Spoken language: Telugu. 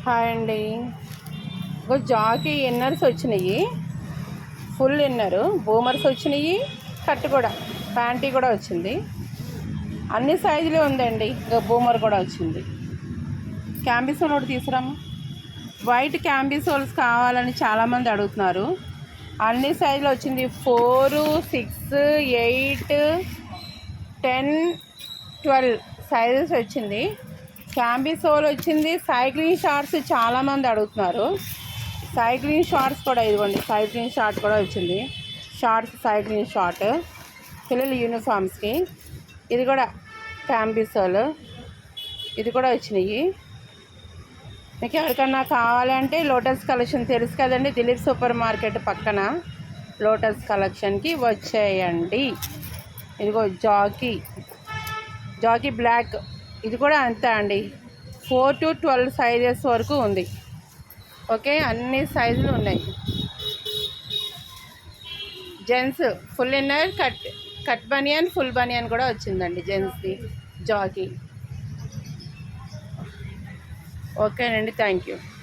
హాయ్ అండి. జాకీ ఇన్నర్స్ వచ్చినాయి, ఫుల్ ఇన్నర్ బూమర్స్ వచ్చినాయి, కట్ కూడా ప్యాంటీ కూడా వచ్చింది. అన్ని సైజులే ఉందండి. బూమర్ కూడా వచ్చింది. క్యాంబిసోల్ ఒకటి తీసుకురాము. వైట్ క్యాంబిసోల్స్ కావాలని చాలామంది అడుగుతున్నారు. అన్ని సైజులు వచ్చింది. 4, 6, 8, 10, 12 సైజెస్ వచ్చింది. క్యాంబిసోల్ వచ్చింది. సైక్లింగ్ షార్ట్స్ చాలామంది అడుగుతున్నారు. సైక్లింగ్ షార్ట్స్ కూడా ఇదిగోండి, సైక్లింగ్ షార్ట్ కూడా వచ్చింది. షార్ట్స్ సైక్లింగ్ షార్ట్ పిల్లల యూనిఫామ్స్కి. ఇది కూడా క్యాంబిసోల్, ఇది కూడా వచ్చినాయి. మీకు ఎవరికన్నా కావాలంటే లోటస్ కలెక్షన్ తెలుసు కదండి, దిలీప్ సూపర్ మార్కెట్ పక్కన లోటస్ కలెక్షన్కి వచ్చేయండి. ఇదిగో జాకీ బ్లాక్, ఇది కూడా అంతే అండి. 4 to 12 సైజెస్ వరకు ఉంది. ఓకే, అన్ని సైజులు ఉన్నాయి. జెంట్స్ ఫుల్ ఇన్నర్, కట్ బనియన్, ఫుల్ బనియన్ కూడా వచ్చిందండి జెంట్స్ది జాకీ. ఓకేనండి, థ్యాంక్ యూ.